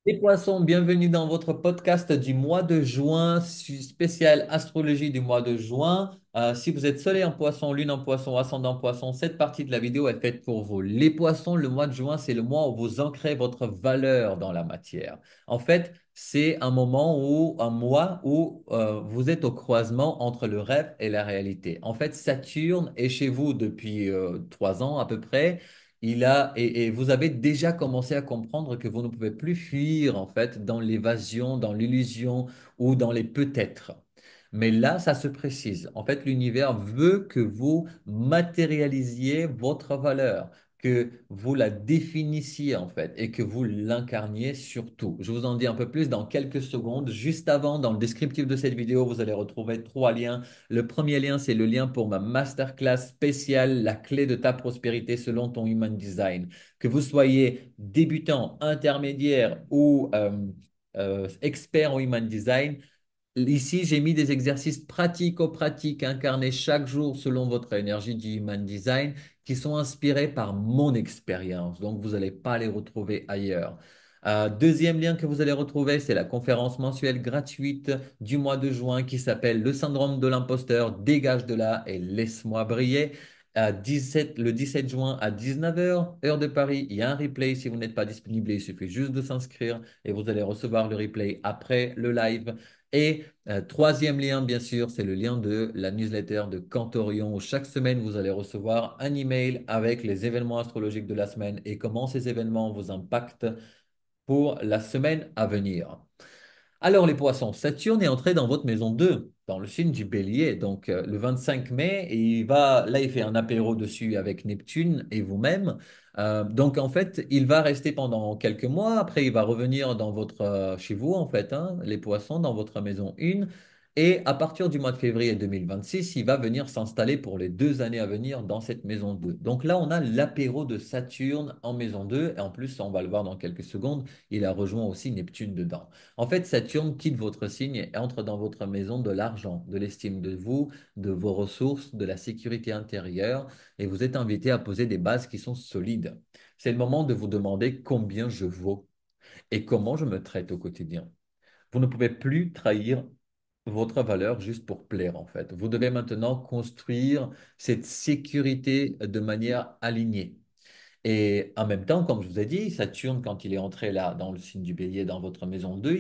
Les poissons, bienvenue dans votre podcast du mois de juin, spécial astrologie du mois de juin. Si vous êtes soleil en poisson, lune en poisson, ascendant en poisson, cette partie de la vidéo est faite pour vous. Les poissons, le mois de juin, c'est le mois où vous ancrez votre valeur dans la matière. En fait, c'est un moment où, un mois où vous êtes au croisement entre le rêve et la réalité. En fait, Saturne est chez vous depuis 3 ans à peu près. Et vous avez déjà commencé à comprendre que vous ne pouvez plus fuir en fait dans l'évasion, dans l'illusion ou dans les peut-être. Mais là, ça se précise. En fait, l'univers veut que vous matérialisiez votre valeur, que vous la définissiez en fait et que vous l'incarniez surtout. Je vous en dis un peu plus dans quelques secondes. Juste avant, dans le descriptif de cette vidéo, vous allez retrouver 3 liens. Le premier lien, c'est le lien pour ma masterclass spéciale, la clé de ta prospérité selon ton human design. Que vous soyez débutant, intermédiaire ou expert en human design, ici, j'ai mis des exercices pratico-pratiques incarnés chaque jour selon votre énergie du Human Design qui sont inspirés par mon expérience. Donc, vous n'allez pas les retrouver ailleurs. Deuxième lien que vous allez retrouver, c'est la conférence mensuelle gratuite du mois de juin qui s'appelle Le syndrome de l'imposteur, dégage de là et laisse-moi briller. Le 17 juin à 19 heures, heure de Paris, il y a un replay. Si vous n'êtes pas disponible, il suffit juste de s'inscrire et vous allez recevoir le replay après le live. Et troisième lien, bien sûr, c'est le lien de la newsletter de Cantorion où chaque semaine, vous allez recevoir un email avec les événements astrologiques de la semaine et comment ces événements vous impactent pour la semaine à venir. Alors les poissons, Saturne est entré dans votre maison 2, dans le signe du Bélier, donc le 25 mai, et il fait un apéro dessus avec Neptune et vous-même. Donc en fait, il va rester pendant quelques mois, après il va revenir chez vous en fait, hein, les poissons, dans votre maison 1. Et à partir du mois de février 2026, il va venir s'installer pour les 2 années à venir dans cette maison 2. Donc là, on a l'apéro de Saturne en maison 2, et en plus, on va le voir dans quelques secondes, il a rejoint aussi Neptune dedans. En fait, Saturne quitte votre signe et entre dans votre maison de l'argent, de l'estime de vous, de vos ressources, de la sécurité intérieure, et vous êtes invité à poser des bases qui sont solides. C'est le moment de vous demander combien je vaux et comment je me traite au quotidien. Vous ne pouvez plus trahir votre valeur juste pour plaire, en fait. Vous devez maintenant construire cette sécurité de manière alignée. Et en même temps, comme je vous ai dit, Saturne, quand il est entré là dans le signe du Bélier, dans votre maison 2,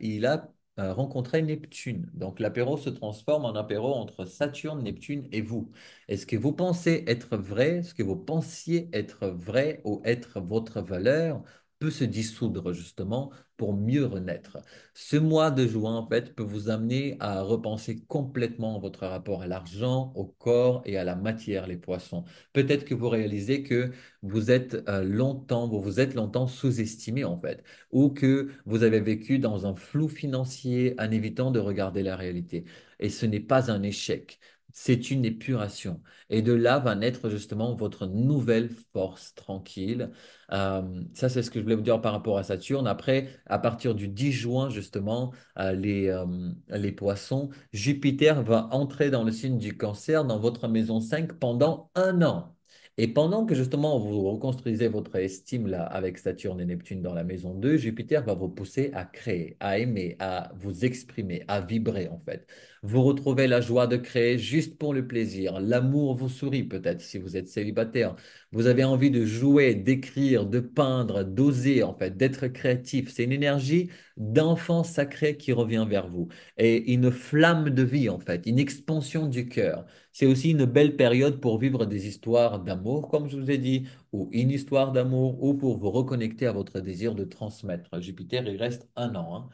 il a rencontré Neptune. Donc l'apéro se transforme en apéro entre Saturne, Neptune et vous. Est-ce que vous pensez être vrai, ce que vous pensiez être vrai ou être votre valeur peut se dissoudre justement pour mieux renaître. Ce mois de juin, en fait, peut vous amener à repenser complètement votre rapport à l'argent, au corps et à la matière, les poissons. Peut-être que vous réalisez que vous vous êtes longtemps sous-estimé en fait, ou que vous avez vécu dans un flou financier en évitant de regarder la réalité. Et ce n'est pas un échec, c'est une épuration. Et de là va naître justement votre nouvelle force tranquille. Ça, c'est ce que je voulais vous dire par rapport à Saturne. Après, à partir du 10 juin, justement, les poissons, Jupiter va entrer dans le signe du Cancer, dans votre maison 5 pendant un an. Et pendant que justement vous reconstruisez votre estime là avec Saturne et Neptune dans la maison 2, Jupiter va vous pousser à créer, à aimer, à vous exprimer, à vibrer en fait. Vous retrouvez la joie de créer juste pour le plaisir. L'amour vous sourit peut-être si vous êtes célibataire. Vous avez envie de jouer, d'écrire, de peindre, d'oser en fait, d'être créatif. C'est une énergie d'enfant sacré qui revient vers vous et une flamme de vie en fait, une expansion du cœur. C'est aussi une belle période pour vivre des histoires d'amour, comme je vous ai dit, ou une histoire d'amour, ou pour vous reconnecter à votre désir de transmettre. Jupiter, il reste un an, hein.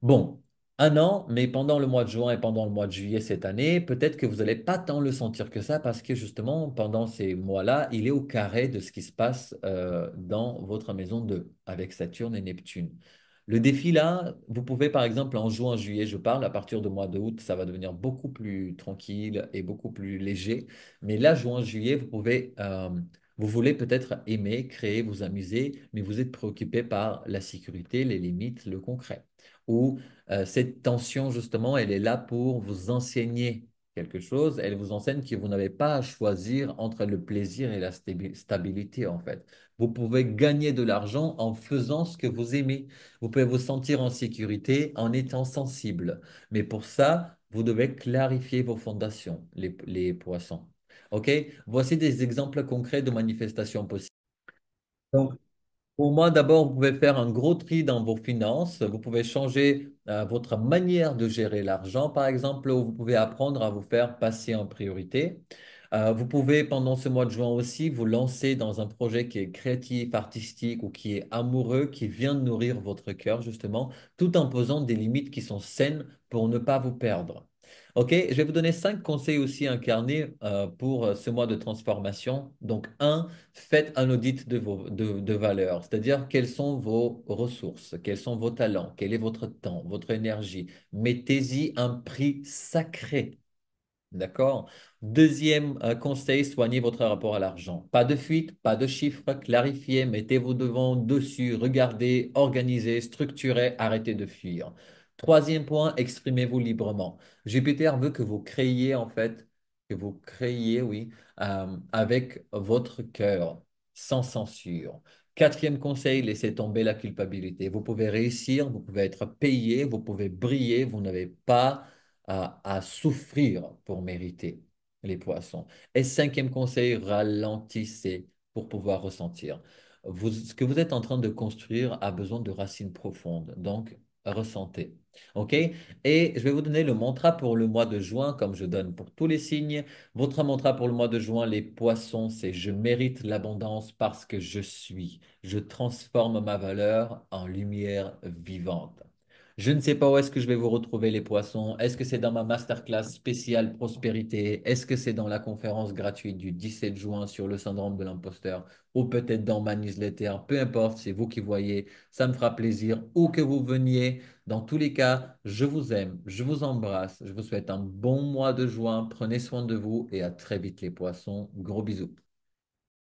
Bon, un an, mais pendant le mois de juin et pendant le mois de juillet cette année, peut-être que vous n'allez pas tant le sentir que ça parce que justement, pendant ces mois-là, il est au carré de ce qui se passe dans votre maison 2 avec Saturne et Neptune. Le défi là, vous pouvez par exemple en juin, juillet, je parle, à partir du mois d'août, ça va devenir beaucoup plus tranquille et beaucoup plus léger. Mais là, juin, juillet, vous voulez peut-être aimer, créer, vous amuser, mais vous êtes préoccupé par la sécurité, les limites, le concret où cette tension, justement, elle est là pour vous enseigner quelque chose. Elle vous enseigne que vous n'avez pas à choisir entre le plaisir et la stabilité, en fait. Vous pouvez gagner de l'argent en faisant ce que vous aimez. Vous pouvez vous sentir en sécurité en étant sensible. Mais pour ça, vous devez clarifier vos fondations, les poissons. OK? Voici des exemples concrets de manifestations possibles. Donc, pour moi, d'abord, vous pouvez faire un gros tri dans vos finances. Vous pouvez changer votre manière de gérer l'argent, par exemple, ou vous pouvez apprendre à vous faire passer en priorité. Vous pouvez, pendant ce mois de juin aussi, vous lancer dans un projet qui est créatif, artistique ou qui est amoureux, qui vient de nourrir votre cœur, justement, tout en posant des limites qui sont saines pour ne pas vous perdre. OK, je vais vous donner 5 conseils aussi incarnés pour ce mois de transformation. Donc, un, faites un audit de valeurs, c'est-à-dire quelles sont vos ressources, quels sont vos talents, quel est votre temps, votre énergie. Mettez-y un prix sacré. D'accord? Deuxième conseil, soignez votre rapport à l'argent. Pas de fuite, pas de chiffres, clarifiez, mettez-vous devant, dessus, regardez, organisez, structurez, arrêtez de fuir. Troisième point, exprimez-vous librement. Jupiter veut que vous créiez, en fait, que vous créiez, oui, avec votre cœur, sans censure. Quatrième conseil, laissez tomber la culpabilité. Vous pouvez réussir, vous pouvez être payé, vous pouvez briller, vous n'avez pas à souffrir pour mériter les poissons. Et cinquième conseil, ralentissez pour pouvoir ressentir. Ce que vous êtes en train de construire a besoin de racines profondes. Donc, ressentez. OK? Et je vais vous donner le mantra pour le mois de juin, comme je donne pour tous les signes. Votre mantra pour le mois de juin, les poissons, c'est je mérite l'abondance parce que je suis. Je transforme ma valeur en lumière vivante. Je ne sais pas où est-ce que je vais vous retrouver les poissons. Est-ce que c'est dans ma masterclass spéciale prospérité? Est-ce que c'est dans la conférence gratuite du 17 juin sur le syndrome de l'imposteur? Ou peut-être dans ma newsletter? Peu importe, c'est vous qui voyez. Ça me fera plaisir. Où que vous veniez. Dans tous les cas, je vous aime, je vous embrasse. Je vous souhaite un bon mois de juin. Prenez soin de vous et à très vite les poissons. Gros bisous.